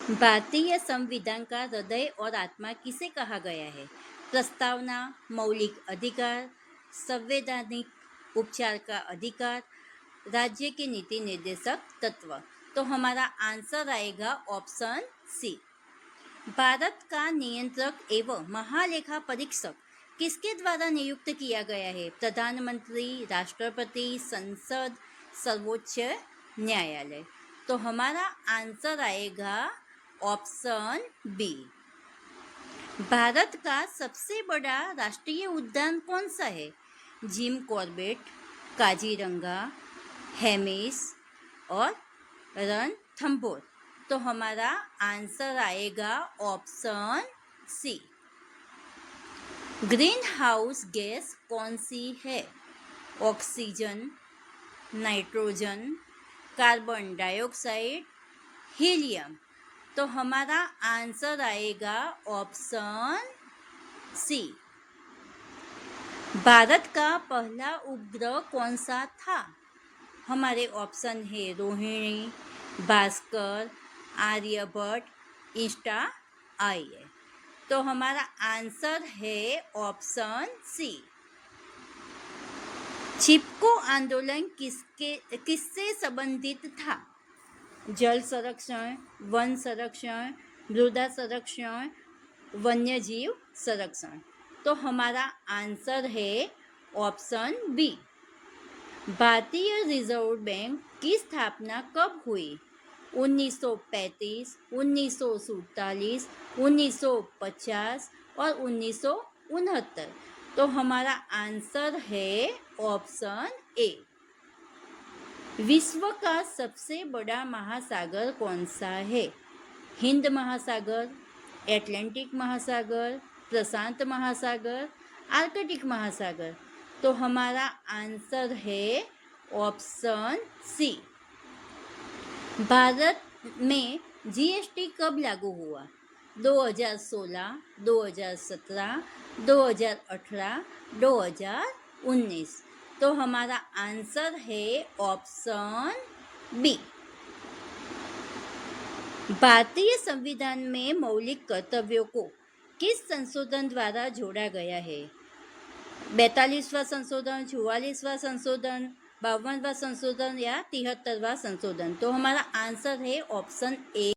भारतीय संविधान का हृदय और आत्मा किसे कहा गया है? प्रस्तावना, मौलिक अधिकार, संवैधानिक उपचार का अधिकार, राज्य के नीति निर्देशक तत्व। तो हमारा आंसर आएगा ऑप्शन सी। भारत का नियंत्रक एवं महालेखा परीक्षक किसके द्वारा नियुक्त किया गया है? प्रधानमंत्री, राष्ट्रपति, संसद, सर्वोच्च न्यायालय। तो हमारा आंसर आएगा ऑप्शन बी। भारत का सबसे बड़ा राष्ट्रीय उद्यान कौन सा है? जिम कॉर्बेट, काजीरंगा, हेमिस और रणथंभौर। तो हमारा आंसर आएगा option C. Green house gas कौन सी है? Oxygen, nitrogen, carbon dioxide, helium. तो हमारा आंसर आएगा ऑप्शन सी। भारत का पहला उपग्रह कौन सा था? हमारे ऑप्शन है रोहिणी, भास्कर, आर्यभट्ट, इंस्टा-आईए। तो हमारा आंसर है ऑप्शन सी। चिपको आंदोलन किससे संबंधित था? जल संरक्षण, वन संरक्षण, मृदा संरक्षण, वन्यजीव संरक्षण। तो हमारा आंसर है ऑप्शन बी। भारतीय रिजर्व बैंक की स्थापना कब हुई? 1935, 1947, 1950 और 1969। तो हमारा आंसर है ऑप्शन ए। विश्व का सबसे बड़ा महासागर कौन सा है? हिंद महासागर, एटलांटिक महासागर, प्रशांत महासागर, आर्कटिक महासागर। तो हमारा आंसर है ऑप्शन सी। भारत में जीएसटी कब लागू हुआ? 2016, 2017, 2018, 2019। तो हमारा आंसर है ऑप्शन बी। भारतीय संविधान में मौलिक कर्तव्यों को किस संशोधन द्वारा जोड़ा गया है? 42वां संशोधन, 44वां संशोधन, 52वां संशोधन या 73वां संशोधन। तो हमारा आंसर है ऑप्शन ए।